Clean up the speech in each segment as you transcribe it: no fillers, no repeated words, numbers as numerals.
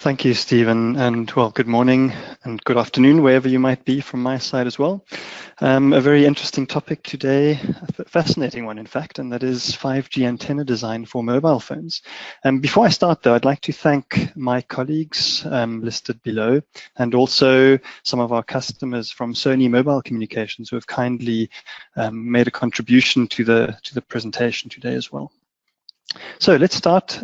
Thank you, Stephen, and well, good morning and good afternoon, wherever you might be from my side as well. A very interesting topic today, a fascinating one, in fact, and that is 5G antenna design for mobile phones. Before I start, though, I'd like to thank my colleagues listed below, and also some of our customers from Sony Mobile Communications who have kindly made a contribution to the presentation today as well. So let's start.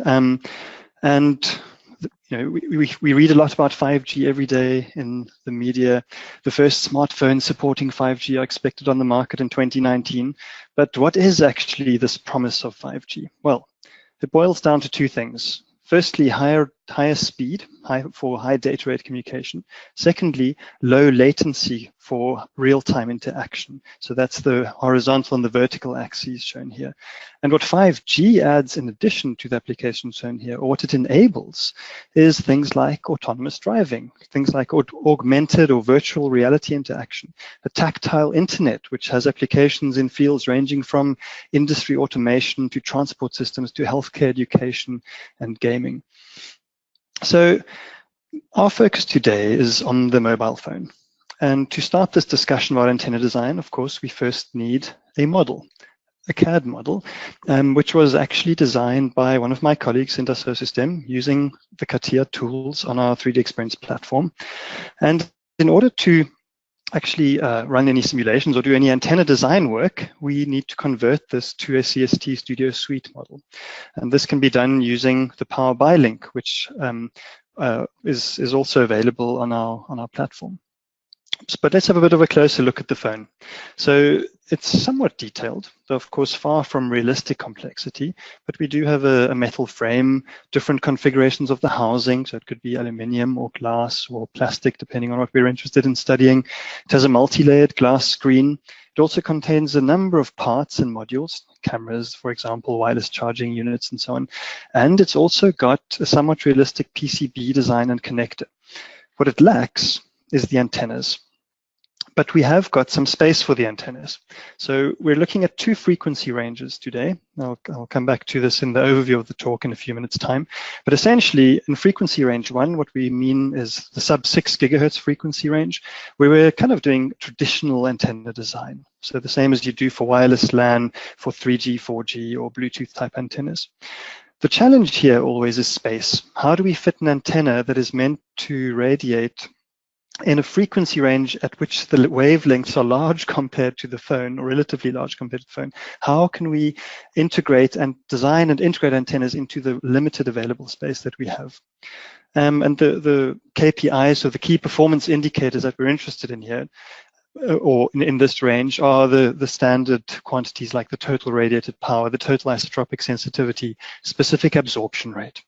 We read a lot about 5G every day in the media. The first smartphones supporting 5G are expected on the market in 2019. But what is actually this promise of 5G? Well, it boils down to two things. Firstly, higher speed for high data rate communication. Secondly, low latency for real-time interaction. So that's the horizontal and the vertical axes shown here. And what 5G adds in addition to the application shown here, or what it enables, is things like autonomous driving, things like augmented or virtual reality interaction, a tactile internet, which has applications in fields ranging from industry automation to transport systems to healthcare, education, and gaming. So our focus today is on the mobile phone. And to start this discussion about antenna design, of course, we first need a model, a CAD model, which was actually designed by one of my colleagues in Dassault Systèmes using the CATIA tools on our 3D Experience platform. And in order to actually run any simulations or do any antenna design work, we need to convert this to a CST Studio Suite model. And this can be done using the Power by link, which is also available on our platform. But let's have a bit of a closer look at the phone. So it's somewhat detailed, though of course far from realistic complexity, but we do have a metal frame, different configurations of the housing, so it could be aluminium or glass or plastic, depending on what we're interested in studying. It has a multi-layered glass screen. It also contains a number of parts and modules, cameras, for example, wireless charging units, and so on. And it's also got a somewhat realistic PCB design and connector. What it lacks is the antennas. But we have got some space for the antennas. So we're looking at two frequency ranges today. I'll come back to this in the overview of the talk in a few minutes' time. But essentially, in frequency range 1, what we mean is the sub-6 gigahertz frequency range, where we're kind of doing traditional antenna design. So the same as you do for wireless LAN, for 3G, 4G, or Bluetooth type antennas. The challenge here always is space. How do we fit an antenna that is meant to radiate in a frequency range at which the wavelengths are large compared to the phone, or relatively large compared to the phone? How can we integrate and design and integrate antennas into the limited available space that we have? And the KPIs, so the key performance indicators that we're interested in here, or in this range, are the standard quantities like the total radiated power, the total isotropic sensitivity, specific absorption rate.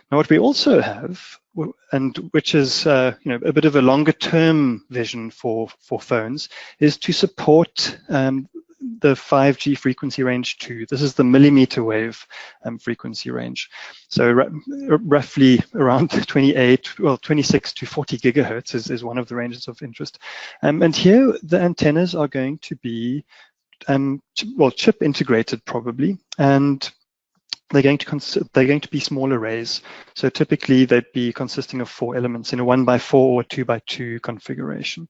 Now, what we also have, and which is a bit of a longer-term vision for phones, is to support the 5G frequency range 2. This is the millimeter wave frequency range. So roughly around 26 to 40 gigahertz is one of the ranges of interest. And here the antennas are going to be, chip integrated probably, and they're going to be small arrays. So typically they'd be consisting of 4 elements in a 1x4 or 2x2 configuration.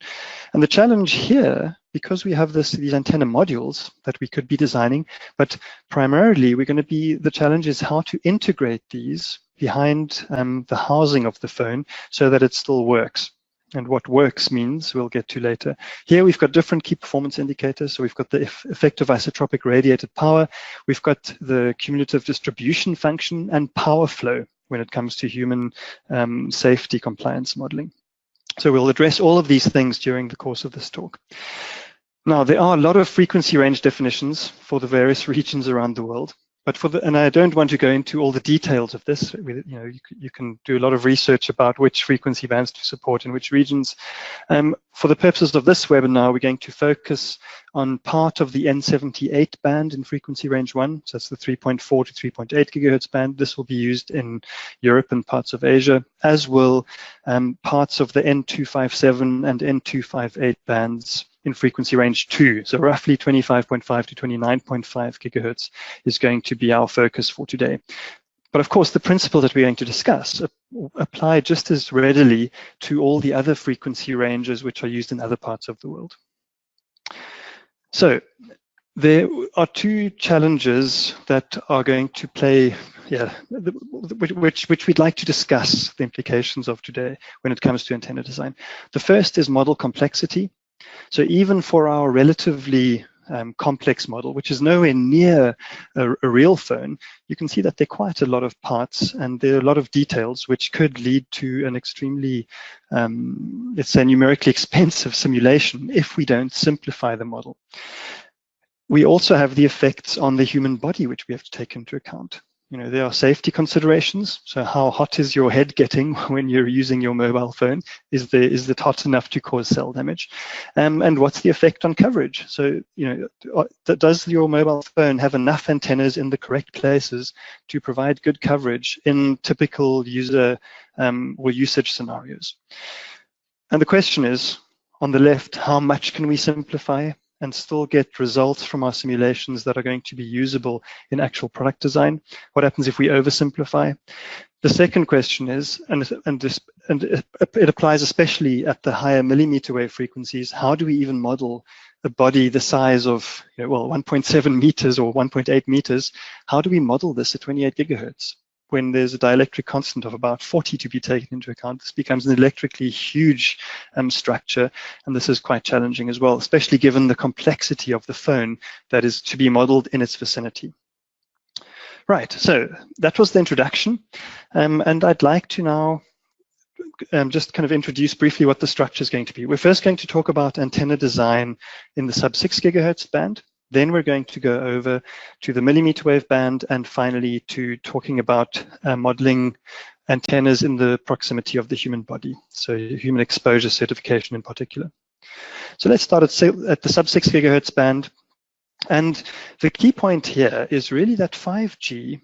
And the challenge here, because we have these antenna modules that we could be designing, but primarily the challenge is how to integrate these behind the housing of the phone so that it still works. And what works means we'll get to later. Here we've got different key performance indicators. So we've got the effective isotropic radiated power. We've got the cumulative distribution function and power flow when it comes to human safety compliance modeling. So we'll address all of these things during the course of this talk. Now, there are a lot of frequency range definitions for the various regions around the world. But and I don't want to go into all the details of this. You can do a lot of research about which frequency bands to support in which regions. For the purposes of this webinar, we're going to focus on part of the N78 band in frequency range 1. So that's the 3.4 to 3.8 gigahertz band. This will be used in Europe and parts of Asia, as will parts of the N257 and N258 bands in frequency range 2. So roughly 25.5 to 29.5 gigahertz is going to be our focus for today. But of course, the principle that we're going to discuss apply just as readily to all the other frequency ranges which are used in other parts of the world. So there are two challenges that are going to play, which we'd like to discuss the implications of today when it comes to antenna design. The first is model complexity. So even for our relatively complex model, which is nowhere near a real phone, you can see that there are quite a lot of parts and there are a lot of details which could lead to an extremely, let's say, numerically expensive simulation if we don't simplify the model. We also have the effects on the human body, which we have to take into account. You know, there are safety considerations. So how hot is your head getting when you're using your mobile phone? Is it hot enough to cause cell damage? And what's the effect on coverage? So, you know, does your mobile phone have enough antennas in the correct places to provide good coverage in typical user or usage scenarios? And the question is, on the left, how much can we simplify and still get results from our simulations that are going to be usable in actual product design? What happens if we oversimplify? The second question is, and it applies especially at the higher millimeter wave frequencies, how do we even model a body the size of, you know, well, 1.7 meters or 1.8 meters? How do we model this at 28 gigahertz? When there's a dielectric constant of about 40 to be taken into account, this becomes an electrically huge structure, and this is quite challenging as well, especially given the complexity of the phone that is to be modeled in its vicinity. Right, so that was the introduction, and I'd like to now just kind of introduce briefly what the structure is going to be. We're first going to talk about antenna design in the sub-6 gigahertz band. Then we're going to go over to the millimeter wave band, and finally to talking about modeling antennas in the proximity of the human body, so human exposure certification in particular. So let's start at the sub-6 gigahertz band. And the key point here is really that 5G,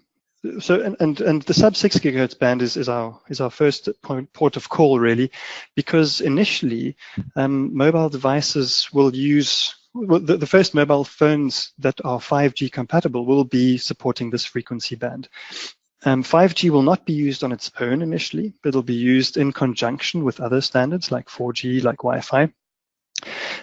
so and the sub-6 gigahertz band is our first port of call, really, because initially mobile devices will use, well, the first mobile phones that are 5G compatible will be supporting this frequency band. 5G will not be used on its own initially, but it'll be used in conjunction with other standards like 4G, like Wi-Fi.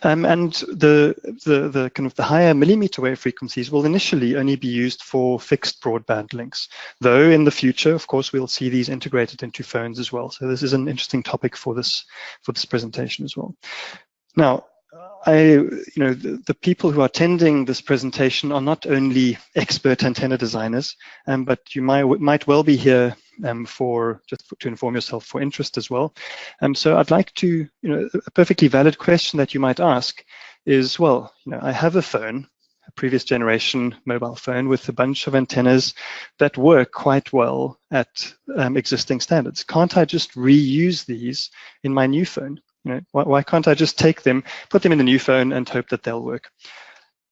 And the kind of the higher millimeter wave frequencies will initially only be used for fixed broadband links, though in the future, of course, we'll see these integrated into phones as well. So this is an interesting topic for this presentation as well. Now, the people who are attending this presentation are not only expert antenna designers, but you might well be here to inform yourself for interest as well. So I'd like to, a perfectly valid question that you might ask is, well, I have a phone, a previous generation mobile phone with a bunch of antennas that work quite well at existing standards. Can't I just reuse these in my new phone? Why can't I just take them, put them in the new phone and hope that they'll work?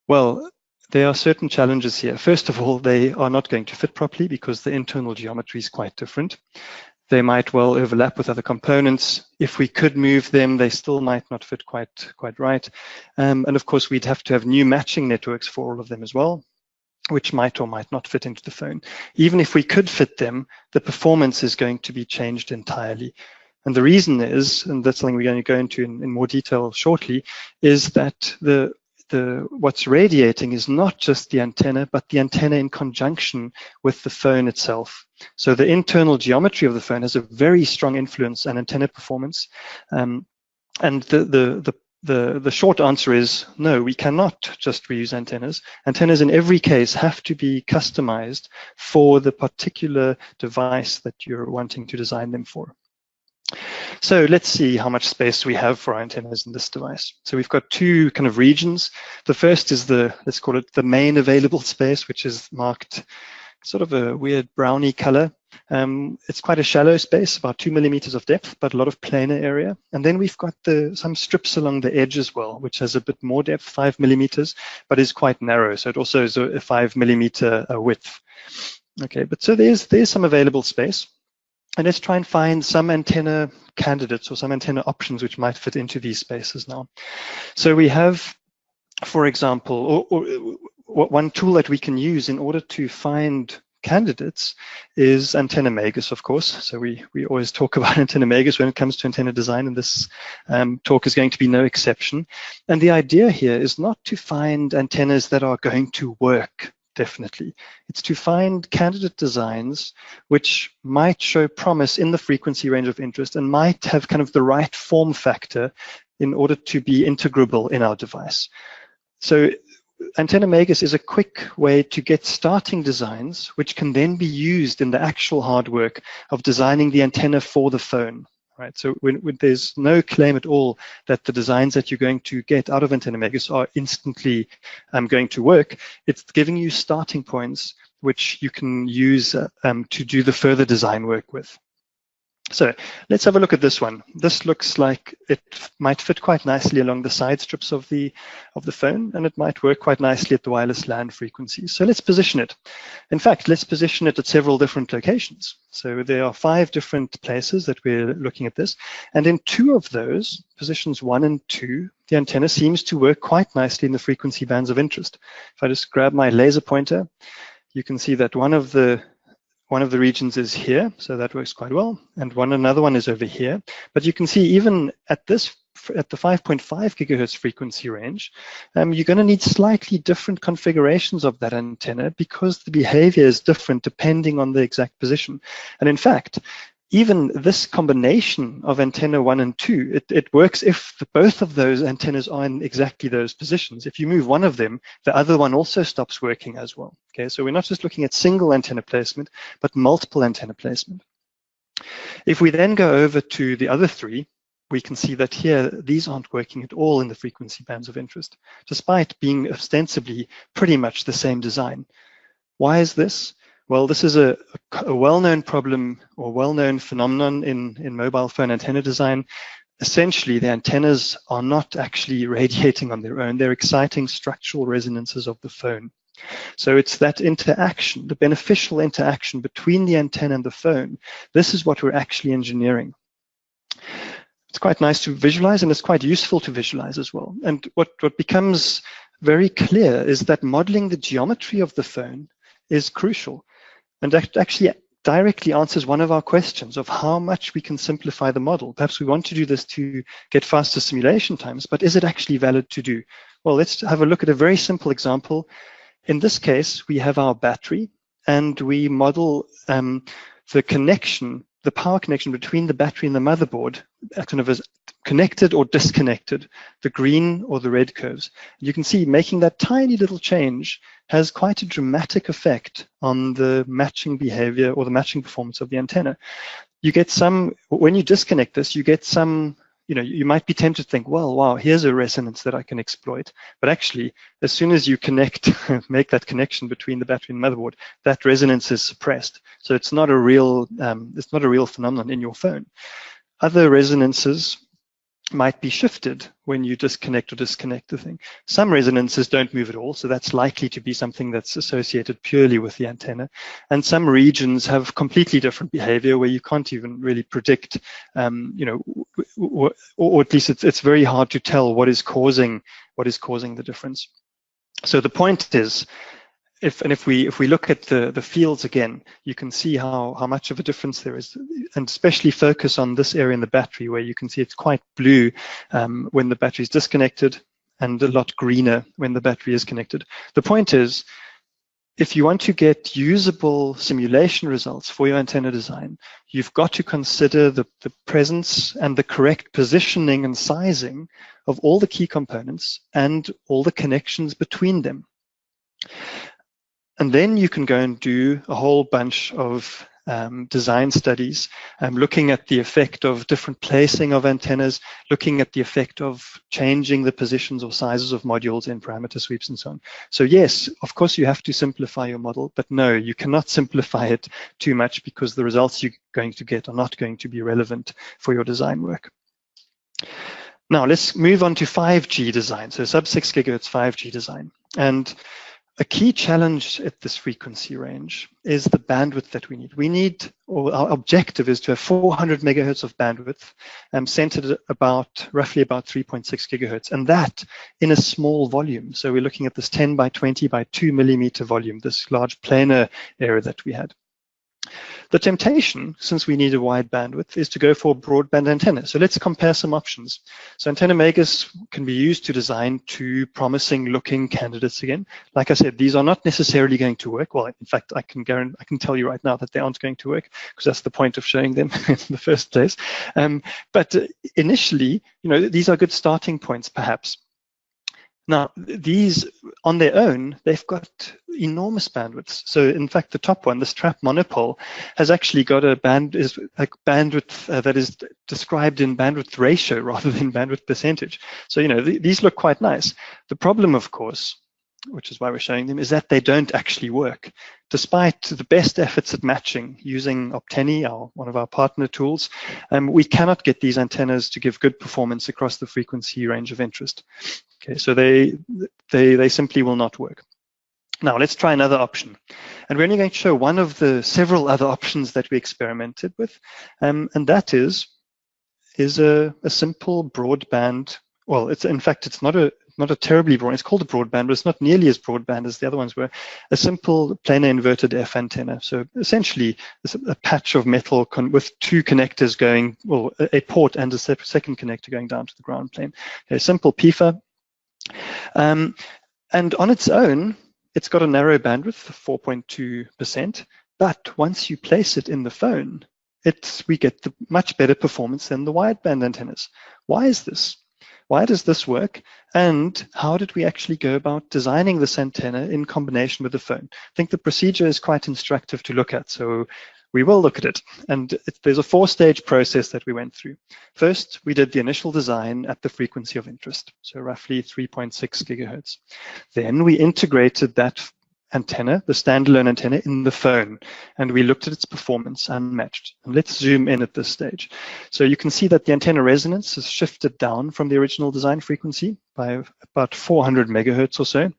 Well, there are certain challenges here. First of all, they are not going to fit properly because the internal geometry is quite different. They might well overlap with other components. If we could move them, they still might not fit quite right. And of course, we'd have to have new matching networks for all of them as well, which might or might not fit into the phone. Even if we could fit them, the performance is going to be changed entirely. And the reason is, and that's something we're going to go into in more detail shortly, is that what's radiating is not just the antenna, but the antenna in conjunction with the phone itself. So the internal geometry of the phone has a very strong influence on antenna performance. And the short answer is no, we cannot just reuse antennas. Antennas in every case have to be customized for the particular device that you're wanting to design them for. So let's see how much space we have for our antennas in this device. So we've got two kind of regions. The first is let's call it the main available space, which is marked sort of a weird browny color. It's quite a shallow space, about 2 millimeters of depth, but a lot of planar area. And then we've got some strips along the edge as well, which has a bit more depth, 5 millimeters, but is quite narrow. So it also is a 5 millimeter width. Okay, but so there's some available space. And let's try and find some antenna candidates or some antenna options which might fit into these spaces now. So we have, for example, or one tool that we can use in order to find candidates is antenna magus, of course. So we always talk about antenna magus when it comes to antenna design, and this talk is going to be no exception. And the idea here is not to find antennas that are going to work, definitely. It's to find candidate designs which might show promise in the frequency range of interest and might have kind of the right form factor in order to be integrable in our device. So antenna magus is a quick way to get starting designs which can then be used in the actual hard work of designing the antenna for the phone. Right, so when there's no claim at all that the designs that you're going to get out of antenna magus are instantly going to work, it's giving you starting points which you can use to do the further design work with. So let's have a look at this one. This looks like it might fit quite nicely along the side strips of the phone, and it might work quite nicely at the wireless LAN frequencies. So let's position it. In fact, let's position it at several different locations. So there are 5 different places that we're looking at this, and in 2 of those, positions 1 and 2, the antenna seems to work quite nicely in the frequency bands of interest. If I just grab my laser pointer, you can see that one of the regions is here, so that works quite well, and another one is over here. But you can see even at the 5.5 gigahertz frequency range, you're going to need slightly different configurations of that antenna because the behavior is different depending on the exact position. And in fact, even this combination of antenna 1 and 2, it works if both of those antennas are in exactly those positions. If you move one of them, the other one also stops working as well. Okay, so we're not just looking at single antenna placement, but multiple antenna placement. If we then go over to the other 3, we can see that here, these aren't working at all in the frequency bands of interest, despite being ostensibly pretty much the same design. Why is this? Well, this is a well-known problem or well-known phenomenon in mobile phone antenna design. Essentially, the antennas are not actually radiating on their own. They're exciting structural resonances of the phone. So it's that interaction, the beneficial interaction between the antenna and the phone. This is what we're actually engineering. It's quite nice to visualize, and it's quite useful to visualize as well. And what becomes very clear is that modeling the geometry of the phone is crucial. And that actually directly answers one of our questions of how much we can simplify the model. Perhaps we want to do this to get faster simulation times, but is it actually valid to do? Well, let's have a look at a very simple example. In this case, we have our battery, and we model the connection, the power connection between the battery and the motherboard, kind of as connected or disconnected, the green or the red curves. You can see making that tiny little change has quite a dramatic effect on the matching behavior or the matching performance of the antenna. You get some, when you disconnect this, you get some, you might be tempted to think, well, wow, here's a resonance that I can exploit. But actually, as soon as you connect, make that connection between the battery and motherboard, that resonance is suppressed. So it's not a real phenomenon in your phone. Other resonances might be shifted when you disconnect or disconnect the thing. Some resonances don't move at all, so that's likely to be something that's associated purely with the antenna. And some regions have completely different behavior where you can't even really predict, or at least it's very hard to tell what is causing the difference. So the point is, if we look at the fields again, you can see how much of a difference there is, and especially focus on this area in the battery where you can see it's quite blue when the battery is disconnected and a lot greener when the battery is connected. The point is, if you want to get usable simulation results for your antenna design, you've got to consider the presence and the correct positioning and sizing of all the key components and all the connections between them. And then you can go and do a whole bunch of design studies, looking at the effect of different placing of antennas, looking at the effect of changing the positions or sizes of modules in parameter sweeps and so on. So yes, of course you have to simplify your model, but no, you cannot simplify it too much because the results you're going to get are not going to be relevant for your design work. Now let's move on to 5G design, so sub-6 gigahertz 5G design. And A key challenge at this frequency range is the bandwidth that we need. We need, or our objective is to have 400 megahertz of bandwidth centered at roughly about 3.6 gigahertz, and that in a small volume. So we're looking at this 10 by 20 by 2 millimeter volume, this large planar area that we had. The temptation, since we need a wide bandwidth, is to go for a broadband antenna. So let's compare some options. So antenna megas can be used to design two promising looking candidates again. Like I said, these are not necessarily going to work. Well, in fact, I can tell you right now that they aren't going to work, because that's the point of showing them in the first place. But initially, these are good starting points, perhaps. Now, these on their own, they've got enormous bandwidths. So in fact, the top one, this trap monopole, has actually got a bandwidth that is described in bandwidth ratio rather than bandwidth percentage. So, these look quite nice. The problem, of course, which is why we're showing them, is that they don't actually work. Despite the best efforts at matching using Opteni, one of our partner tools, we cannot get these antennas to give good performance across the frequency range of interest. Okay, so they simply will not work. Now let's try another option. And we're only going to show one of the several other options that we experimented with, and that is a simple broadband. Well, it's not a terribly broad, it's called a broadband, but it's not nearly as broadband as the other ones were. A simple planar inverted F antenna. So essentially, it's a patch of metal with two connectors going, well, a port and a second connector going down to the ground plane. A simple PFA. And on its own, it's got a narrow bandwidth of 4.2%, but once you place it in the phone, we get the much better performance than the wideband antennas. Why is this? Why does this work? And how did we actually go about designing this antenna in combination with the phone? I think the procedure is quite instructive to look at, so we will look at it. And there's a 4-stage process that we went through. First, we did the initial design at the frequency of interest, so roughly 3.6 gigahertz. Then we integrated that antenna, the standalone antenna, in the phone, and we looked at its performance unmatched. And let's zoom in at this stage. So you can see that the antenna resonance has shifted down from the original design frequency by about 400 megahertz or so.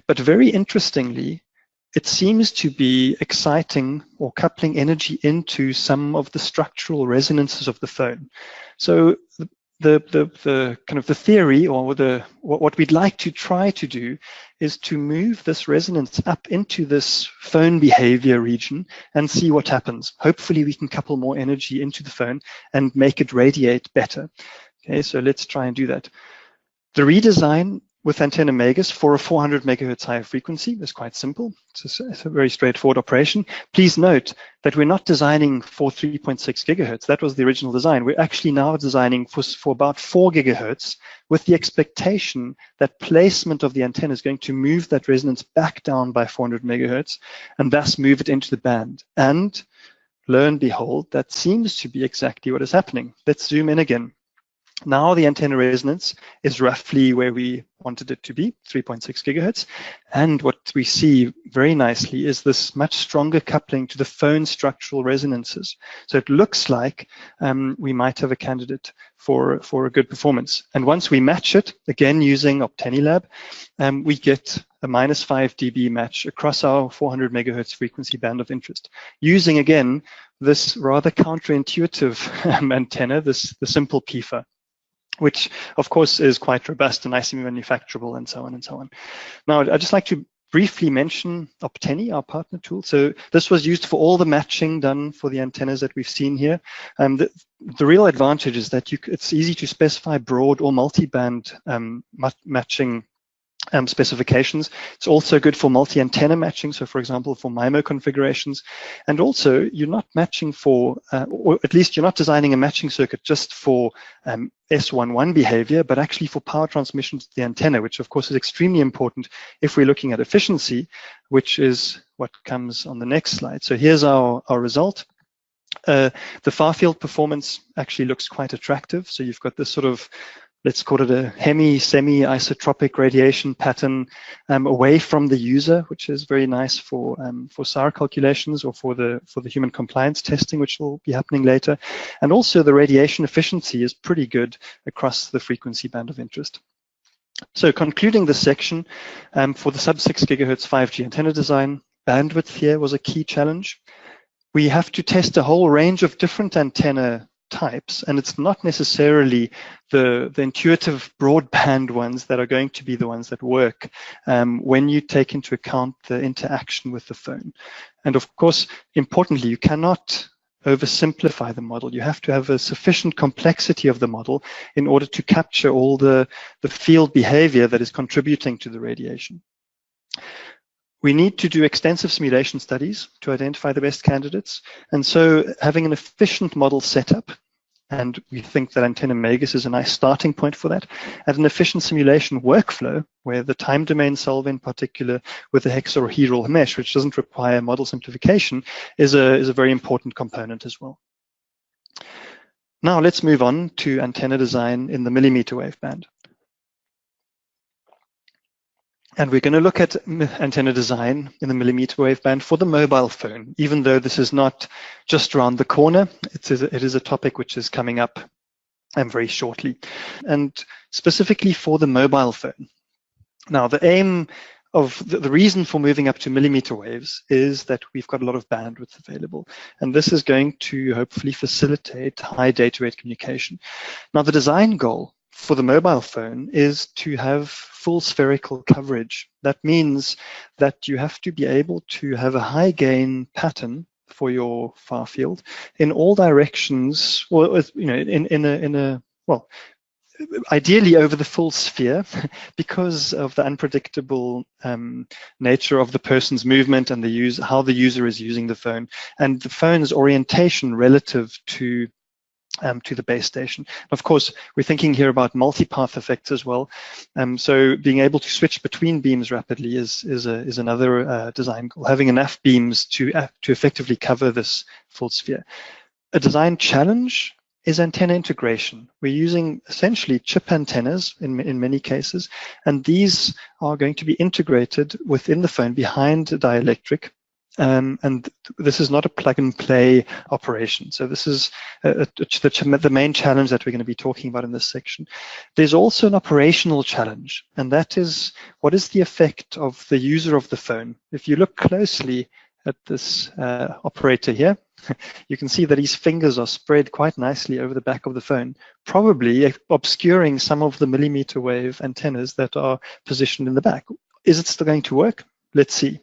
But very interestingly, it seems to be exciting or coupling energy into some of the structural resonances of the phone. So the kind of the theory, or what we'd like to try to do, is to move this resonance up into this phone behavior region and see what happens. Hopefully we can couple more energy into the phone and make it radiate better. Okay, so let's try and do that. The redesign with antenna megas for a 400 megahertz higher frequency is quite simple. It's a very straightforward operation. Please note that we're not designing for 3.6 gigahertz. That was the original design. We're actually now designing for about 4 gigahertz with the expectation that placement of the antenna is going to move that resonance back down by 400 megahertz and thus move it into the band. And lo and behold, that seems to be exactly what is happening. Let's zoom in again. Now the antenna resonance is roughly where we wanted it to be, 3.6 gigahertz. And what we see very nicely is this much stronger coupling to the phone structural resonances. So it looks like we might have a candidate for a good performance. And once we match it, again using Optenilab, we get a -5 dB match across our 400 megahertz frequency band of interest, using again this rather counterintuitive antenna, the simple PFA, which of course is quite robust and nicely manufacturable, and so on and so on. Now, I'd just like to briefly mention Opteni, our partner tool. So this was used for all the matching done for the antennas that we've seen here. The real advantage is that it's easy to specify broad or multi-band matching specifications. It's also good for multi-antenna matching, so for example for MIMO configurations. And also you're not matching for, or at least you're not designing a matching circuit just for S11 behavior, but actually for power transmission to the antenna, which of course is extremely important if we're looking at efficiency, which is what comes on the next slide. So here's our result. The far field performance actually looks quite attractive. So you've got this sort of, let's call it a semi-isotropic radiation pattern away from the user, which is very nice for SAR calculations or for the human compliance testing, which will be happening later. And also the radiation efficiency is pretty good across the frequency band of interest. So concluding this section, for the sub-6 gigahertz 5G antenna design, bandwidth here was a key challenge. We have to test a whole range of different antenna types, and it's not necessarily the intuitive broadband ones that are going to be the ones that work when you take into account the interaction with the phone. And of course, importantly, you cannot oversimplify the model. You have to have a sufficient complexity of the model in order to capture all the field behavior that is contributing to the radiation. We need to do extensive simulation studies to identify the best candidates. And so having an efficient model setup, and we think that Antenna Magus is a nice starting point for that, and an efficient simulation workflow where the time domain solve in particular with a hexahedral mesh, which doesn't require model simplification, is a very important component as well. Now let's move on to antenna design in the millimeter wave band. And we're going to look at antenna design in the millimeter wave band for the mobile phone, even though this is not just around the corner. It is a topic which is coming up very shortly, and specifically for the mobile phone. Now, the aim of the reason for moving up to millimeter waves is that we've got a lot of bandwidth available, and this is going to hopefully facilitate high data rate communication. Now, the design goal for the mobile phone is to have full spherical coverage. That means that you have to be able to have a high gain pattern for your far field in all directions, or well, ideally over the full sphere, because of the unpredictable nature of the person's movement and how the user is using the phone, and the phone's orientation relative to the base station. Of course, we're thinking here about multipath effects as well. So being able to switch between beams rapidly is another design goal, having enough beams to effectively cover this full sphere. A design challenge is antenna integration. We're using essentially chip antennas in many cases, and these are going to be integrated within the phone behind a dielectric. And this is not a plug-and-play operation. So this is the main challenge that we're going to be talking about in this section. There's also an operational challenge, and that is, what is the effect of the user of the phone? If you look closely at this operator here, you can see that his fingers are spread quite nicely over the back of the phone, probably obscuring some of the millimeter wave antennas that are positioned in the back. Is it still going to work? Let's see.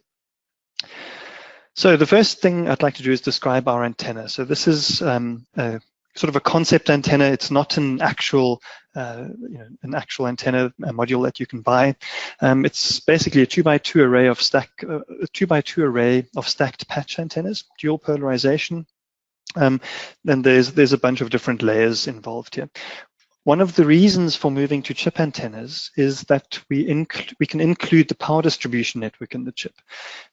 So the first thing I'd like to do is describe our antenna. So this is sort of a concept antenna. It's not an actual, an actual antenna module that you can buy. It's basically a 2x2 array of stacked patch antennas, dual polarization. Then there's a bunch of different layers involved here. One of the reasons for moving to chip antennas is that we can include the power distribution network in the chip.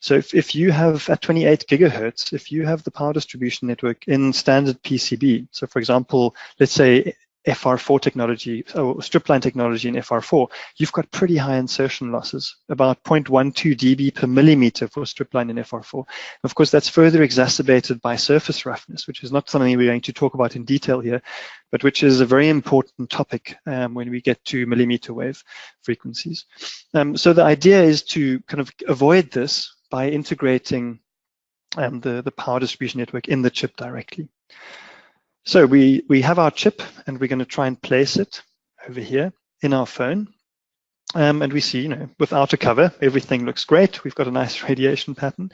So if you have at 28 gigahertz, if you have the power distribution network in standard PCB, so for example, let's say FR4 technology, or stripline technology in FR4, you've got pretty high insertion losses, about 0.12 dB per millimeter for stripline in FR4. Of course, that's further exacerbated by surface roughness, which is not something we're going to talk about in detail here, but which is a very important topic when we get to millimeter wave frequencies. So the idea is to kind of avoid this by integrating the power distribution network in the chip directly. So we have our chip, and we're going to try and place it over here in our phone. And we see, without a cover, everything looks great. We've got a nice radiation pattern.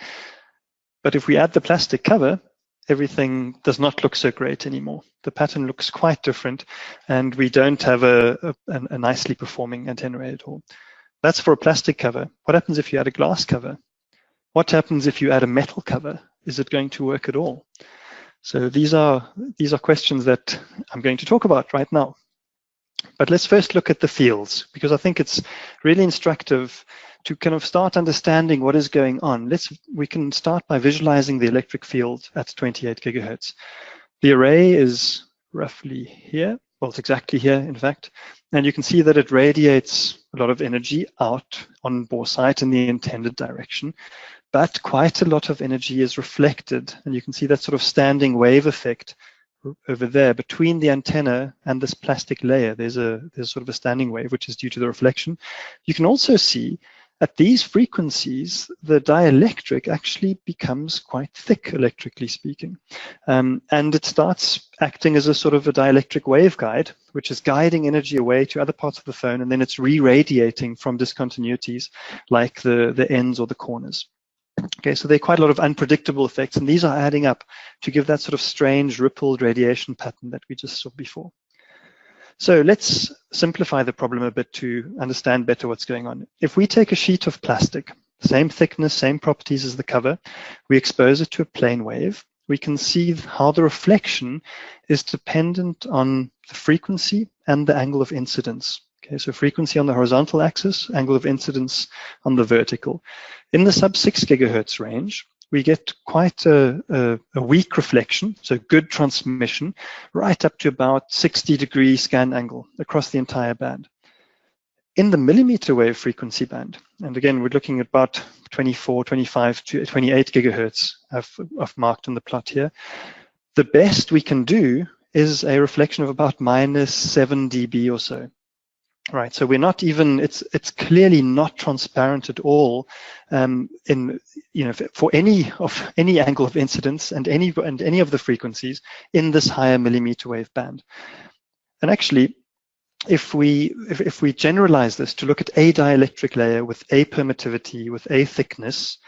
But if we add the plastic cover, everything does not look so great anymore. The pattern looks quite different, and we don't have a nicely performing antenna array at all. That's for a plastic cover. What happens if you add a glass cover? What happens if you add a metal cover? Is it going to work at all? So these are questions that I'm going to talk about right now. But let's first look at the fields, because I think it's really instructive to kind of start understanding what is going on. We can start by visualizing the electric field at 28 gigahertz. The array is roughly here. Well, it's exactly here, in fact. And you can see that it radiates a lot of energy out on boresight in the intended direction. But quite a lot of energy is reflected, and you can see that sort of standing wave effect over there between the antenna and this plastic layer. There's sort of a standing wave, which is due to the reflection. You can also see at these frequencies, the dielectric actually becomes quite thick, electrically speaking. And it starts acting as a sort of a dielectric waveguide, which is guiding energy away to other parts of the phone, and then it's re-radiating from discontinuities like the ends or the corners. Okay, so there are quite a lot of unpredictable effects, and these are adding up to give that sort of strange rippled radiation pattern that we just saw before. So let's simplify the problem a bit to understand better what's going on. If we take a sheet of plastic, same thickness, same properties as the cover, we expose it to a plane wave, we can see how the reflection is dependent on the frequency and the angle of incidence. Okay, so frequency on the horizontal axis, angle of incidence on the vertical. In the sub-6 gigahertz range, we get quite a weak reflection, so good transmission, right up to about 60-degree scan angle across the entire band. In the millimeter wave frequency band, and again, we're looking at about 24, 25 to 28 gigahertz I've marked on the plot here. The best we can do is a reflection of about -7 dB or so. Right, so we're not even, it's clearly not transparent at all for any angle of incidence and any of the frequencies in this higher millimeter wave band. And actually, if we generalize this to look at a dielectric layer with a permittivity, with a thickness,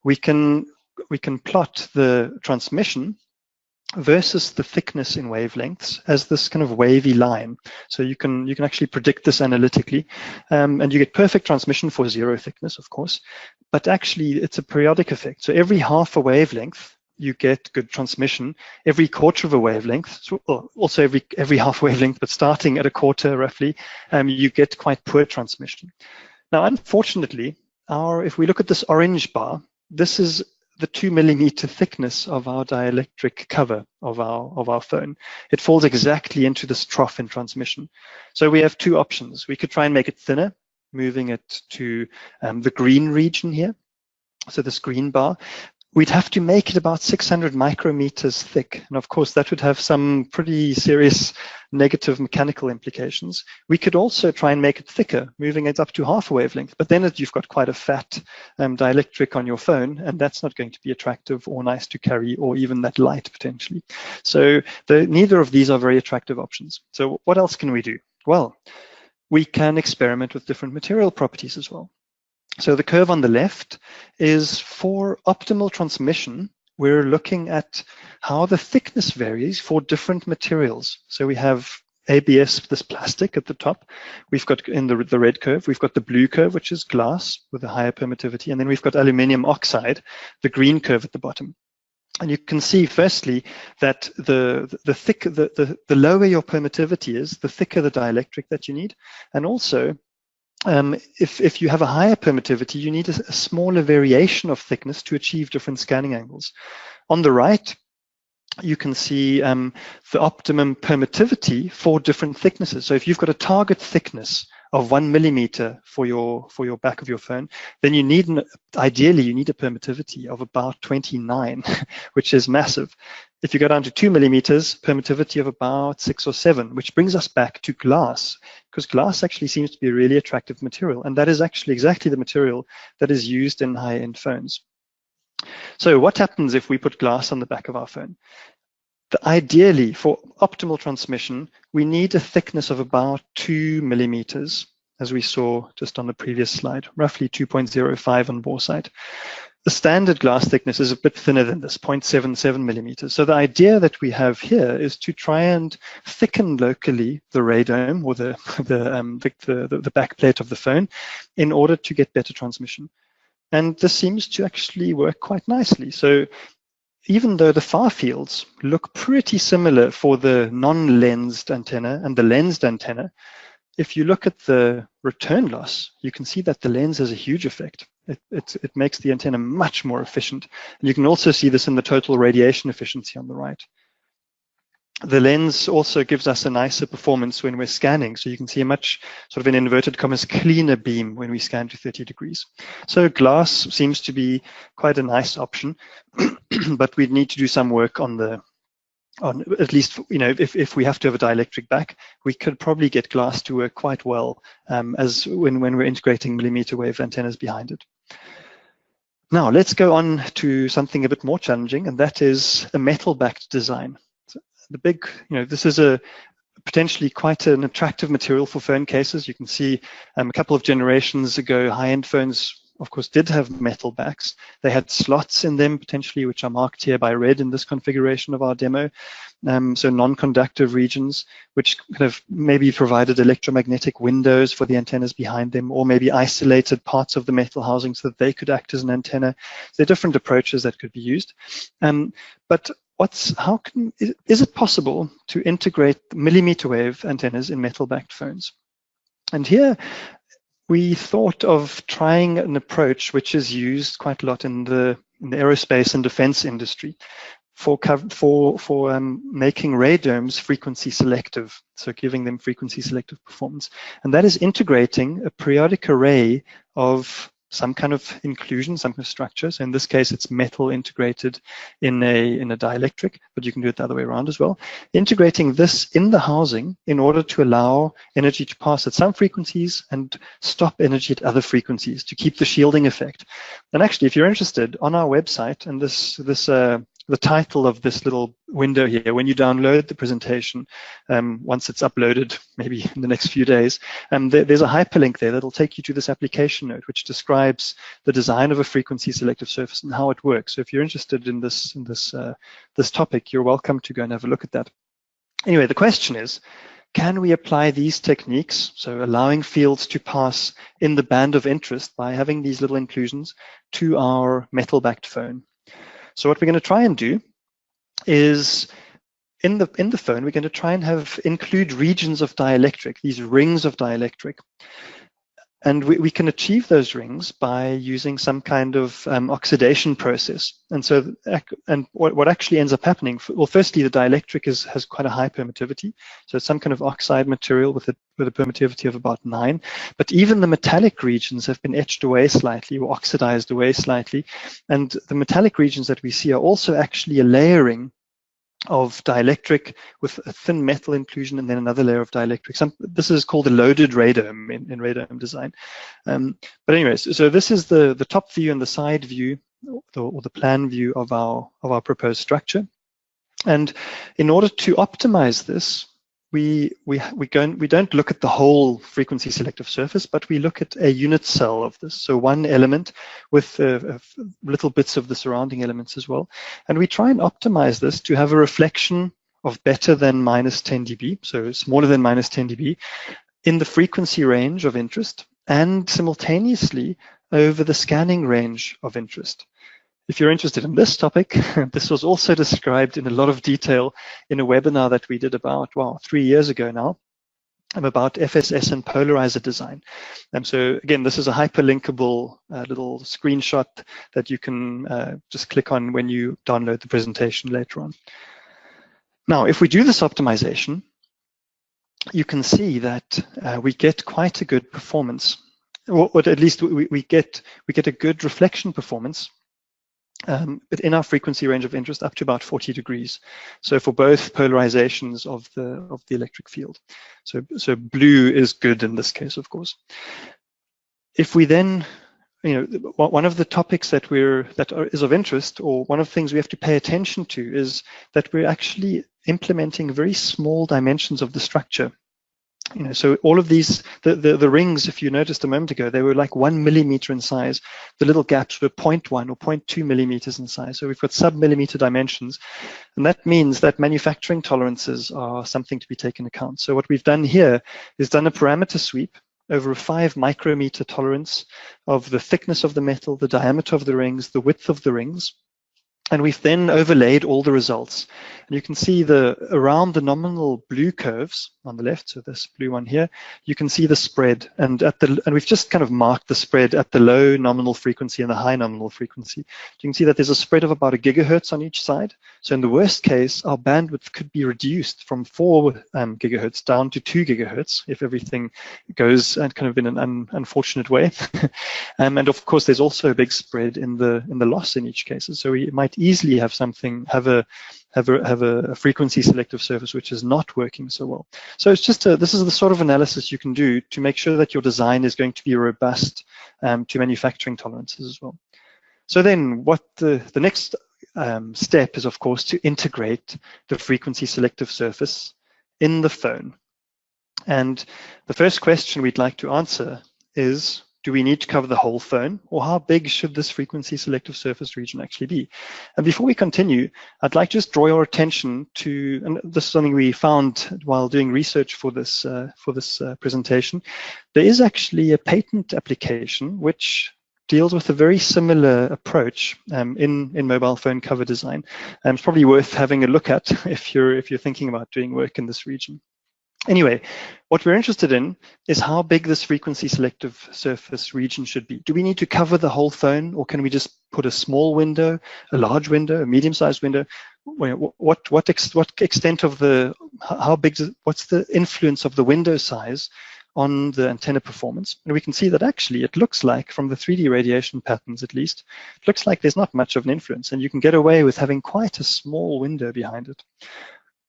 we can plot the transmission versus the thickness in wavelengths as this kind of wavy line. So you can actually predict this analytically, and you get perfect transmission for zero thickness, of course, but actually it's a periodic effect. So every half a wavelength, you get good transmission. Every quarter of a wavelength, so also every half wavelength, but starting at a quarter roughly, you get quite poor transmission. Now, unfortunately, if we look at this orange bar, this is the 2 millimeter thickness of our dielectric cover of our phone. It falls exactly into this trough in transmission. So we have two options. We could try and make it thinner, moving it to the green region here. So this green bar. We'd have to make it about 600 micrometers thick. And of course, that would have some pretty serious negative mechanical implications. We could also try and make it thicker, moving it up to half a wavelength. But then you've got quite a fat dielectric on your phone, and that's not going to be attractive or nice to carry, or even that light potentially. So neither of these are very attractive options. So what else can we do? Well, we can experiment with different material properties as well. So the curve on the left is for optimal transmission. We're looking at how the thickness varies for different materials. So we have ABS, this plastic at the top. We've got in the red curve, we've got the blue curve, which is glass with a higher permittivity. And then we've got aluminum oxide, the green curve at the bottom. And you can see, firstly, that the lower your permittivity is, the thicker the dielectric that you need. And also, if you have a higher permittivity, you need a smaller variation of thickness to achieve different scanning angles. On the right, you can see the optimum permittivity for different thicknesses. So if you've got a target thickness of 1 millimeter for your back of your phone, then ideally you need a permittivity of about 29, which is massive. If you go down to 2 millimeters, permittivity of about 6 or 7, which brings us back to glass, because glass actually seems to be a really attractive material, and that is actually exactly the material that is used in high-end phones. So what happens if we put glass on the back of our phone? Ideally, for optimal transmission, we need a thickness of about 2 millimeters, as we saw just on the previous slide, roughly 2.05 on Boresight. The standard glass thickness is a bit thinner than this, 0.77 millimeters. So the idea that we have here is to try and thicken locally the radome, or the back plate of the phone, in order to get better transmission. And this seems to actually work quite nicely. So even though the far fields look pretty similar for the non-lensed antenna and the lensed antenna, if you look at the return loss, you can see that the lens has a huge effect. It makes the antenna much more efficient. And you can also see this in the total radiation efficiency on the right. The lens also gives us a nicer performance when we're scanning. So you can see a much, sort of in inverted commas, cleaner beam when we scan to 30 degrees. So glass seems to be quite a nice option, but we'd need to do some work on the on, at least, if we have to have a dielectric back, we could probably get glass to work quite well as when we're integrating millimeter wave antennas behind it. Now let's go on to something a bit more challenging, and that is a metal-backed design. So the big, this is a potentially quite an attractive material for phone cases. You can see a couple of generations ago, high-end phones, of course, did have metal backs. They had slots in them, potentially, which are marked here by red in this configuration of our demo. So non-conductive regions, which kind of maybe provided electromagnetic windows for the antennas behind them, or maybe isolated parts of the metal housing so that they could act as an antenna. There are different approaches that could be used. But is it possible to integrate millimeter wave antennas in metal-backed phones? And here we thought of trying an approach which is used quite a lot in the aerospace and defense industry for making radomes frequency selective, so giving them frequency selective performance. And that is integrating a periodic array of some kind of inclusion, some kind of structure. So in this case, it's metal integrated in a dielectric, but you can do it the other way around as well. Integrating this in the housing in order to allow energy to pass at some frequencies and stop energy at other frequencies to keep the shielding effect. And actually, if you're interested, on our website, and the title of this little window here, when you download the presentation, once it's uploaded, maybe in the next few days, there's a hyperlink there that'll take you to this application note, which describes the design of a frequency selective surface and how it works. So if you're interested in this topic, you're welcome to go and have a look at that. Anyway, the question is, can we apply these techniques, so allowing fields to pass in the band of interest by having these little inclusions, to our metal-backed phone? So what we're going to try and do is, in the phone, we're going to try and include regions of dielectric, these rings of dielectric. And we can achieve those rings by using some kind of oxidation process. And so, what actually ends up happening, well, firstly, the dielectric has quite a high permittivity. So it's some kind of oxide material with a permittivity of about 9. But even the metallic regions have been etched away slightly or oxidized away slightly. And the metallic regions that we see are also actually a layering of dielectric with a thin metal inclusion and then another layer of dielectric. This is called a loaded radome in radome design. But anyways, so this is the top view and the side view, or the plan view of our proposed structure. And in order to optimize this, we don't look at the whole frequency selective surface, but we look at a unit cell of this. So one element with little bits of the surrounding elements as well. And we try and optimize this to have a reflection of better than -10 dB, so smaller than -10 dB, in the frequency range of interest and simultaneously over the scanning range of interest. If you're interested in this topic, this was also described in a lot of detail in a webinar that we did about, 3 years ago now, about FSS and polarizer design. So again, this is a hyperlinkable little screenshot that you can just click on when you download the presentation later on. Now, if we do this optimization, you can see that we get quite a good performance, or at least we get a good reflection performance. But in our frequency range of interest up to about 40 degrees. So for both polarizations of the electric field. So blue is good in this case, of course. If we then, one of the topics that is of interest, or one of the things we have to pay attention to, is that we're actually implementing very small dimensions of the structure. So all of these, the rings, if you noticed a moment ago, they were like 1 millimeter in size. The little gaps were 0.1 or 0.2 millimeters in size. So we've got sub-millimeter dimensions. And that means that manufacturing tolerances are something to be taken into account. So what we've done here is done a parameter sweep over a 5 micrometer tolerance of the thickness of the metal, the diameter of the rings, the width of the rings. And we've then overlaid all the results. And you can see around the nominal blue curves on the left, so this blue one here, you can see the spread. And we've just kind of marked the spread at the low nominal frequency and the high nominal frequency. You can see that there's a spread of about 1 gigahertz on each side. So in the worst case, our bandwidth could be reduced from 4 gigahertz down to 2 gigahertz if everything goes kind of in an unfortunate way. And of course, there's also a big spread in the loss in each case. So we might easily have a have a frequency selective surface which is not working so well. So it's just this is the sort of analysis you can do to make sure that your design is going to be robust to manufacturing tolerances as well. So then what the next step is, of course, to integrate the frequency selective surface in the phone. And the first question we'd like to answer is, do we need to cover the whole phone, or how big should this frequency selective surface region actually be? And before we continue, I'd like to just draw your attention to, and this is something we found while doing research for this presentation, there is actually a patent application which deals with a very similar approach in mobile phone cover design. And it's probably worth having a look at if you're thinking about doing work in this region. Anyway, what we're interested in is how big this frequency selective surface region should be. Do we need to cover the whole phone, or can we just put a small window, a large window, a medium-sized window? What extent of the, how big, what's the influence of the window size on the antenna performance? And we can see that actually it looks like, from the 3D radiation patterns at least, it looks like there's not much of an influence, and you can get away with having quite a small window behind it.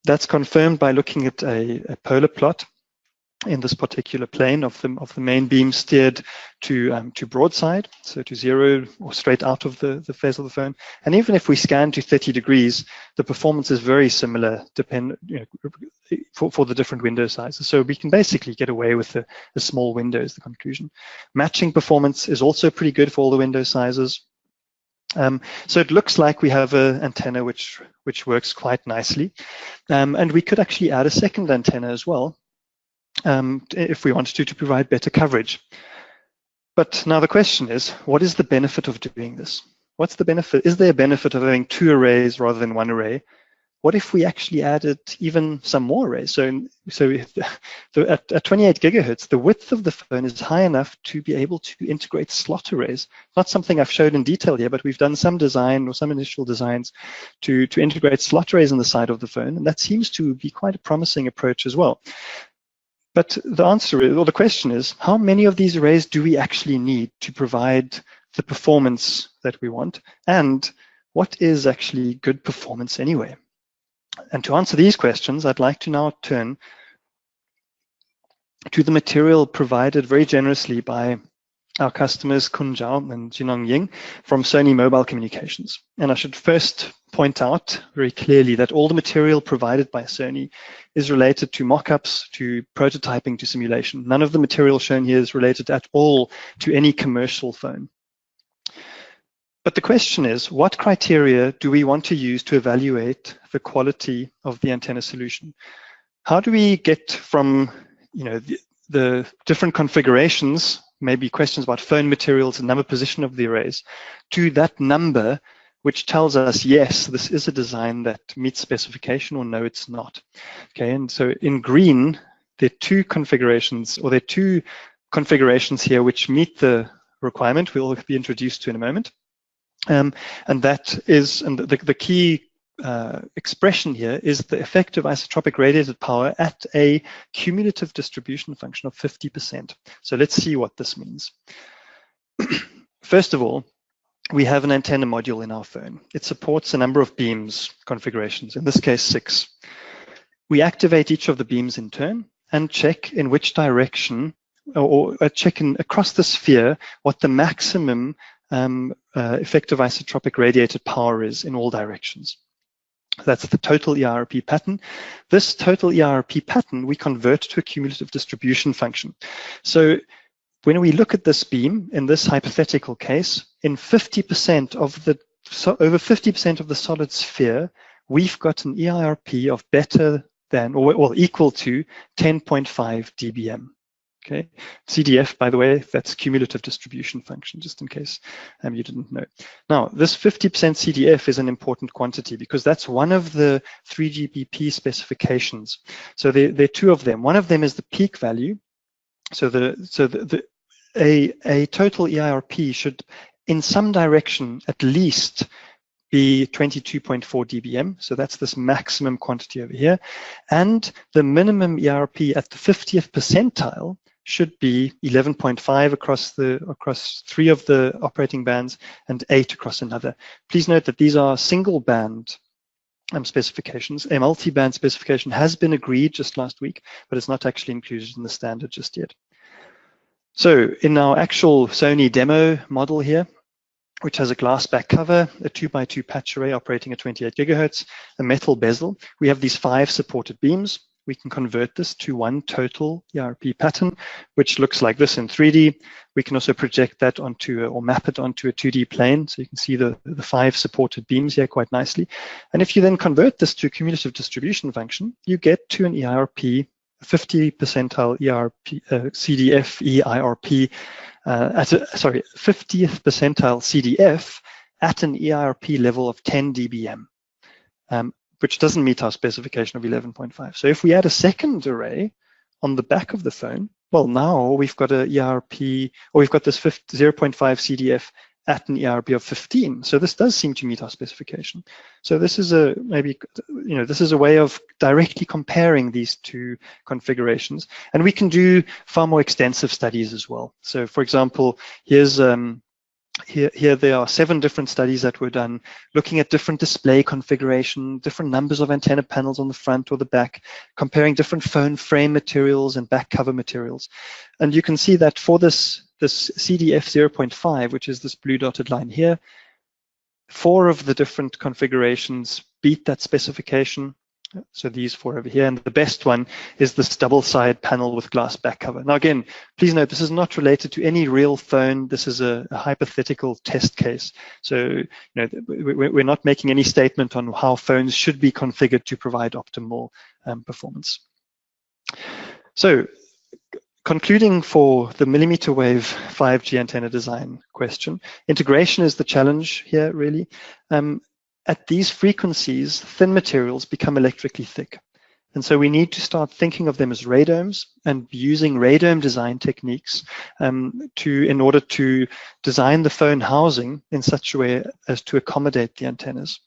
That's confirmed by looking at a polar plot in this particular plane of the main beam steered to broadside, so to zero or straight out of the phase of the phone. And even if we scan to 30 degrees, the performance is very similar for the different window sizes. So we can basically get away with a small window is the conclusion. Matching performance is also pretty good for all the window sizes. So it looks like we have an antenna which works quite nicely. And we could actually add a second antenna as well if we wanted to provide better coverage. But now the question is, what is the benefit of doing this? What's the benefit? Is there a benefit of having 2 arrays rather than 1 array? What if we actually added even some more arrays? So at 28 gigahertz, the width of the phone is high enough to be able to integrate slot arrays. Not something I've showed in detail here, but we've done some design or some initial designs to integrate slot arrays on the side of the phone, and that seems to be quite a promising approach as well. But the answer is, or the question is, how many of these arrays do we actually need to provide the performance that we want? And what is actually good performance anyway? And to answer these questions, I'd like to now turn to the material provided very generously by our customers Kun Zhao and Jinong Ying from Sony Mobile Communications. And I should first point out very clearly that all the material provided by Sony is related to mock-ups, to prototyping, to simulation. None of the material shown here is related at all to any commercial phone. But the question is, what criteria do we want to use to evaluate the quality of the antenna solution? How do we get from the different configurations, maybe questions about phone materials and number position of the arrays, to that number which tells us, yes, this is a design that meets specification, or no, it's not. Okay, and so in green, there are 2 configurations, or there are 2 configurations here which meet the requirement we'll be introduced to in a moment. And that is, and the key expression here is the effective isotropic radiated power at a cumulative distribution function of 50%. So let's see what this means. First of all, we have an antenna module in our phone. It supports a number of beams configurations, in this case 6. We activate each of the beams in turn and check in which direction, or check across the sphere what the maximum effective isotropic radiated power is in all directions. That's the total EIRP pattern. This total EIRP pattern we convert to a cumulative distribution function. So when we look at this beam, in this hypothetical case, in 50% of the, over 50% of the solid sphere, we've got an EIRP of better than, or equal to 10.5 dBm. Okay, CDF, by the way, that's cumulative distribution function, just in case you didn't know. Now, this 50% CDF is an important quantity because that's one of the 3GPP specifications. So there are 2 of them. One of them is the peak value. So a total EIRP should, in some direction, at least be 22.4 dBm. So that's this maximum quantity over here. And the minimum EIRP at the 50th percentile should be 11.5 across 3 of the operating bands and 8 across another. Please note that these are single band specifications. A multi-band specification has been agreed just last week, but it's not actually included in the standard just yet. So in our actual Sony demo model here, which has a glass back cover, a 2x2 patch array operating at 28 gigahertz, a metal bezel, we have these 5 supported beams. We can convert this to one total ERP pattern, which looks like this in 3D. We can also project that onto or map it onto a 2D plane. So you can see the 5 supported beams here quite nicely. And if you then convert this to a cumulative distribution function, you get to an ERP, 50 percentile ERP, CDF EIRP, 50th percentile CDF at an ERP level of 10 dBm. Which doesn't meet our specification of 11.5. So if we add a second array on the back of the phone, well, now we've got a ERP, or we've got this 0.5 CDF at an ERP of 15. So this does seem to meet our specification. So this is this is a way of directly comparing these two configurations. And we can do far more extensive studies as well. So for example, here's Here there are 7 different studies that were done looking at different display configuration, different numbers of antenna panels on the front or the back, comparing different phone frame materials and back cover materials. And you can see that for this CDF 0.5, which is this blue dotted line here, 4 of the different configurations beat that specification. So these 4 over here, and the best one is this double side panel with glass back cover. Now again, please note this is not related to any real phone. This is a hypothetical test case. So we're not making any statement on how phones should be configured to provide optimal performance. So concluding for the millimeter wave 5G antenna design question, integration is the challenge here really. At these frequencies, thin materials become electrically thick. And so we need to start thinking of them as radomes and using radome design techniques in order to design the phone housing in such a way as to accommodate the antennas.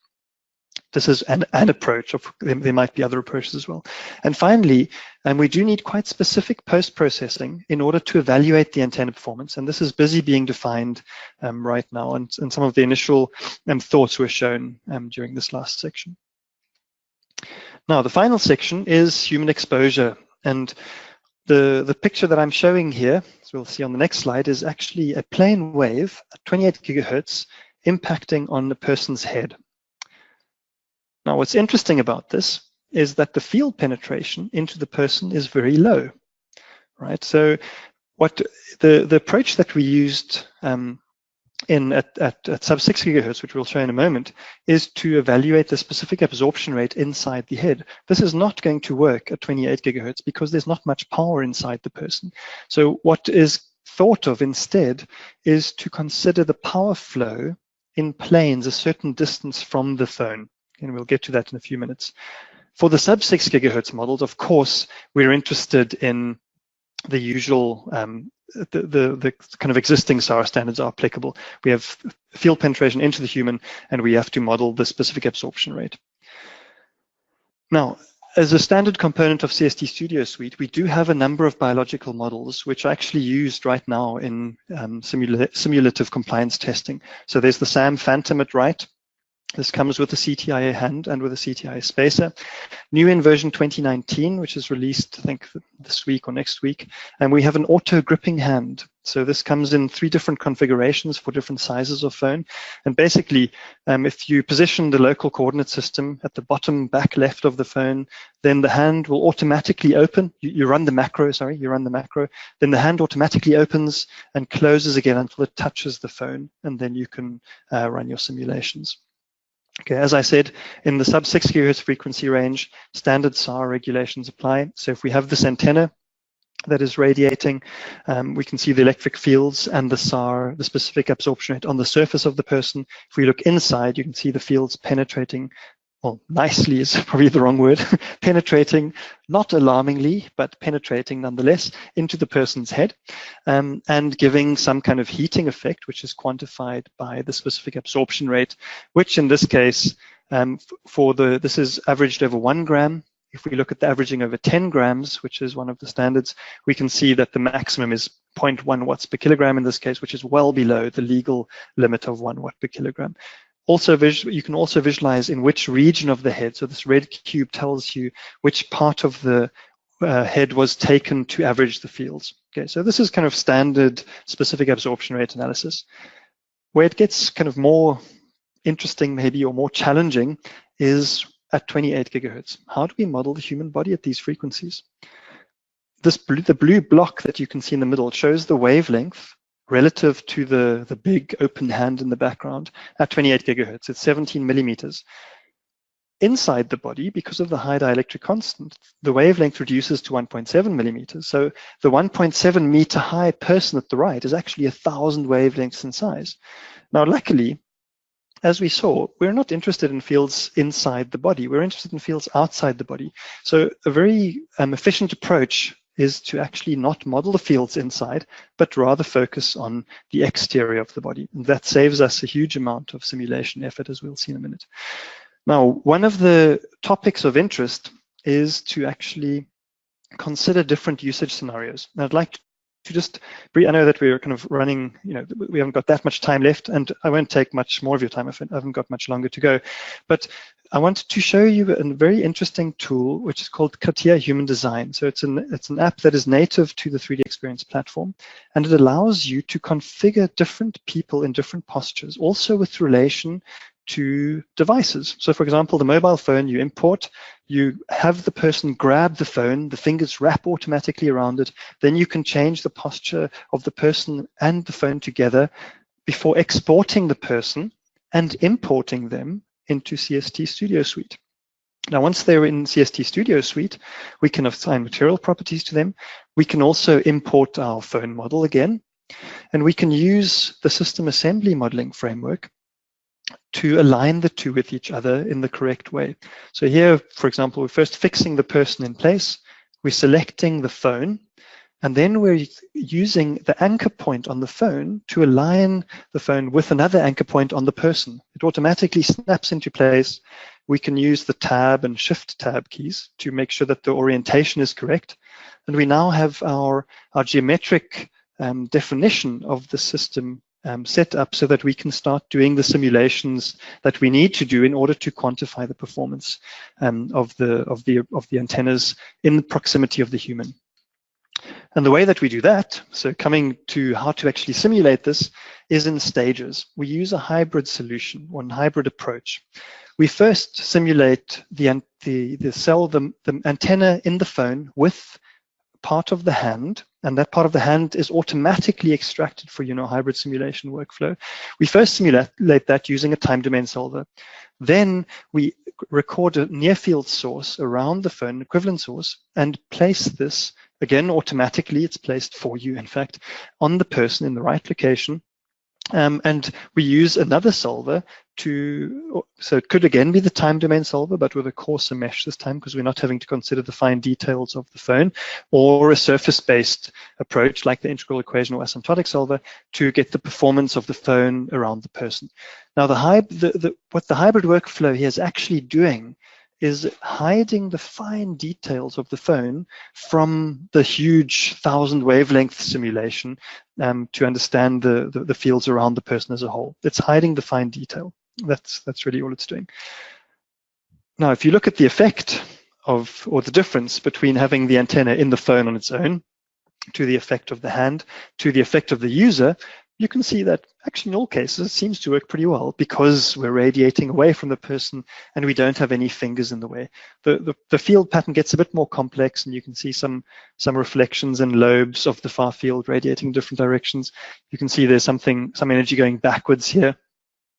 This is an approach. There might be other approaches as well. And finally, we do need quite specific post-processing in order to evaluate the antenna performance. And this is busy being defined right now. And some of the initial thoughts were shown during this last section. Now, the final section is human exposure. And the picture that I'm showing here, as we'll see on the next slide, is actually a plane wave at 28 gigahertz impacting on the person's head. Now, what's interesting about this is that the field penetration into the person is very low, right? So what the approach that we used at sub 6 gigahertz, which we'll show in a moment, is to evaluate the specific absorption rate inside the head. This is not going to work at 28 gigahertz because there's not much power inside the person. So what is thought of instead is to consider the power flow in planes a certain distance from the phone. And we'll get to that in a few minutes. For the sub 6 gigahertz models, of course, we're interested in the usual, the kind of existing SAR standards are applicable. We have field penetration into the human, and we have to model the specific absorption rate. Now, as a standard component of CST Studio Suite, we do have a number of biological models which are actually used right now in simulative compliance testing. So there's the SAM Phantom at right. This comes with a CTIA hand and with a CTIA spacer. New in version 2019, which is released, I think, this week or next week. And we have an auto gripping hand. So this comes in 3 different configurations for different sizes of phone. And basically, if you position the local coordinate system at the bottom back left of the phone, then the hand will automatically open. You run the macro, then the hand automatically opens and closes again until it touches the phone. And then you can run your simulations. Okay, as I said, in the sub 6 gigahertz frequency range, standard SAR regulations apply. So if we have this antenna that is radiating, we can see the electric fields and the SAR, the specific absorption rate on the surface of the person. If we look inside, you can see the fields penetrating, well, nicely is probably the wrong word, penetrating, not alarmingly, but penetrating nonetheless into the person's head, and giving some kind of heating effect, which is quantified by the specific absorption rate, which in this case, this is averaged over 1 gram. If we look at the averaging over 10 grams, which is one of the standards, we can see that the maximum is 0.1 watts per kilogram in this case, which is well below the legal limit of 1 watt per kilogram. Also, you can also visualize in which region of the head. So this red cube tells you which part of the head was taken to average the fields. Okay, so this is kind of standard specific absorption rate analysis. Where it gets kind of more interesting maybe, or more challenging, is at 28 gigahertz. How do we model the human body at these frequencies? The blue block that you can see in the middle shows the wavelength relative to the big open hand in the background at 28 gigahertz. It's 17 millimeters. Inside the body, because of the high dielectric constant, the wavelength reduces to 1.7 millimeters. So the 1.7 meter high person at the right is actually 1,000 wavelengths in size. Now, luckily, as we saw, we're not interested in fields inside the body. We're interested in fields outside the body. So a very efficient approach is to actually not model the fields inside, but rather focus on the exterior of the body. And that saves us a huge amount of simulation effort, as we'll see in a minute. Now, one of the topics of interest is to actually consider different usage scenarios. And I'd like to just, I know that we're kind of running, we haven't got that much time left, and I won't take much more of your time. I haven't got much longer to go. But I wanted to show you a very interesting tool, which is called CATIA Human Design. So it's an app that is native to the 3D Experience platform, and it allows you to configure different people in different postures, also with relation to devices. So for example, the mobile phone you import, you have the person grab the phone, the fingers wrap automatically around it, then you can change the posture of the person and the phone together before exporting the person and importing them into CST Studio Suite. Now, once they're in CST Studio Suite, we can assign material properties to them. We can also import our phone model again, and we can use the system assembly modeling framework to align the two with each other in the correct way. So here, for example, we're first fixing the person in place, we're selecting the phone, and then we're using the anchor point on the phone to align the phone with another anchor point on the person. It automatically snaps into place. We can use the tab and shift tab keys to make sure that the orientation is correct. And we now have our geometric definition of the system set up so that we can start doing the simulations that we need to do in order to quantify the performance of the antennas in the proximity of the human. And the way that we do that, so coming to how to actually simulate this, is in stages. We use a hybrid solution, one hybrid approach. We first simulate the antenna in the phone with part of the hand, and that part of the hand is automatically extracted for hybrid simulation workflow. We first simulate that using a time domain solver. Then we record a near field source around the phone, equivalent source, and place this, again, automatically, it's placed for you, in fact, on the person in the right location. And we use another solver so it could again be the time domain solver, but with a coarser mesh this time, because we're not having to consider the fine details of the phone, or a surface-based approach like the integral equation or asymptotic solver to get the performance of the phone around the person. Now, what the hybrid workflow here is actually doing is hiding the fine details of the phone from the huge 1,000 wavelength simulation to understand the fields around the person as a whole. It's hiding the fine detail. That's really all it's doing. Now, if you look at the effect or the difference between having the antenna in the phone on its own, to the effect of the hand, to the effect of the user, you can see that actually in all cases it seems to work pretty well because we're radiating away from the person and we don't have any fingers in the way. The field pattern gets a bit more complex, and you can see some reflections and lobes of the far field radiating in different directions. You can see there's some energy going backwards here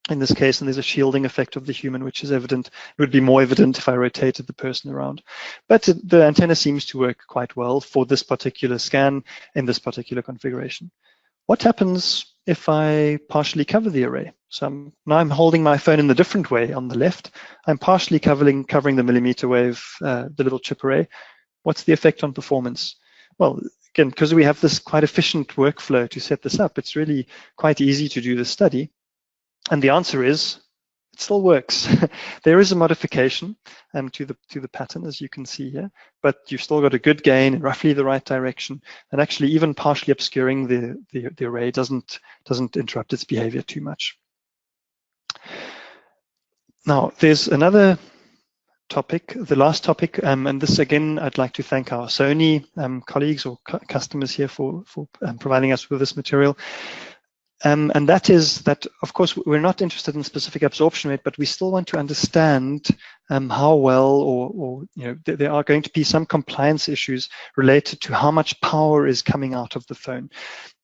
in this case, and there's a shielding effect of the human, which is evident. It would be more evident if I rotated the person around. But the antenna seems to work quite well for this particular scan in this particular configuration. What happens if I partially cover the array? So now I'm holding my phone in the different way on the left. I'm partially covering the millimeter wave, the little chip array. What's the effect on performance? Well, again, because we have this quite efficient workflow to set this up, it's really quite easy to do this study. And the answer is, it still works. There is a modification to the pattern, as you can see here, but you've still got a good gain in roughly the right direction, and actually even partially obscuring the array doesn't interrupt its behavior too much. Now, there's another topic, the last topic, and this again, I'd like to thank our Sony colleagues or customers here for providing us with this material. And that is that, of course, we're not interested in specific absorption rate, but we still want to understand how well, or there are going to be some compliance issues related to how much power is coming out of the phone.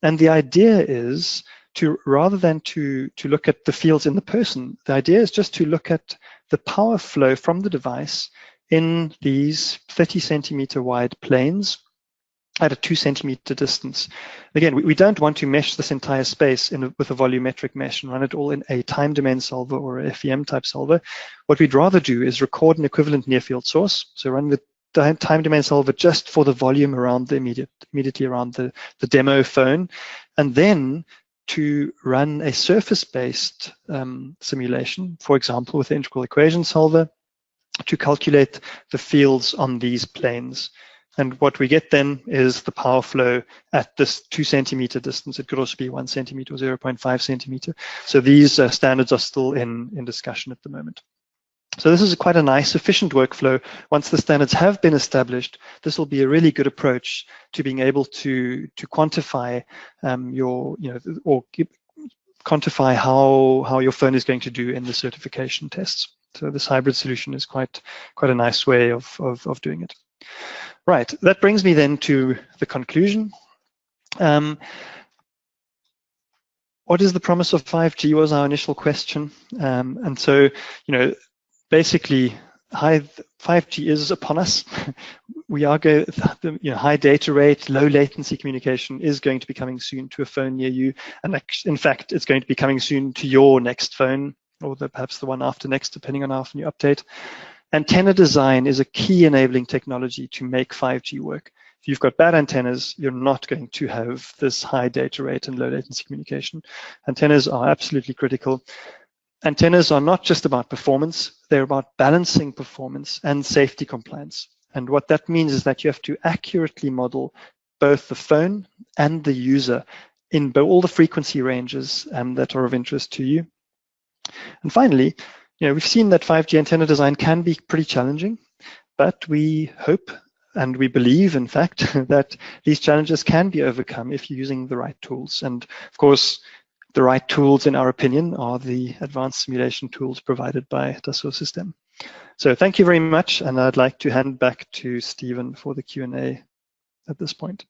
And the idea is to, rather than to look at the fields in the person, the idea is just to look at the power flow from the device in these 30 centimeter wide planes at a 2 centimeter distance. Again, we don't want to mesh this entire space with a volumetric mesh and run it all in a time domain solver or a FEM type solver. What we'd rather do is record an equivalent near field source. So run the time domain solver just for the volume around the immediately around the demo phone, and then to run a surface-based simulation, for example, with the integral equation solver, to calculate the fields on these planes. And what we get then is the power flow at this 2 centimeter distance. It could also be 1 centimeter or 0.5 centimeter. So these standards are still in discussion at the moment. So this is quite a nice, efficient workflow. Once the standards have been established, this will be a really good approach to being able to quantify quantify how your phone is going to do in the certification tests. So this hybrid solution is quite a nice way of doing it. Right, that brings me then to the conclusion. What is the promise of 5G was our initial question. And so, basically, 5G is upon us. We are going, high data rate, low latency communication is going to be coming soon to a phone near you. And in fact, it's going to be coming soon to your next phone, or perhaps the one after next, depending on how often you update. Antenna design is a key enabling technology to make 5G work. If you've got bad antennas, you're not going to have this high data rate and low latency communication. Antennas are absolutely critical. Antennas are not just about performance, they're about balancing performance and safety compliance. And what that means is that you have to accurately model both the phone and the user in all the frequency ranges that are of interest to you. And finally, we've seen that 5G antenna design can be pretty challenging, but we hope and we believe, in fact, that these challenges can be overcome if you're using the right tools. And of course, the right tools, in our opinion, are the advanced simulation tools provided by Dassault Systèmes. So thank you very much, and I'd like to hand back to Stephen for the Q&A at this point.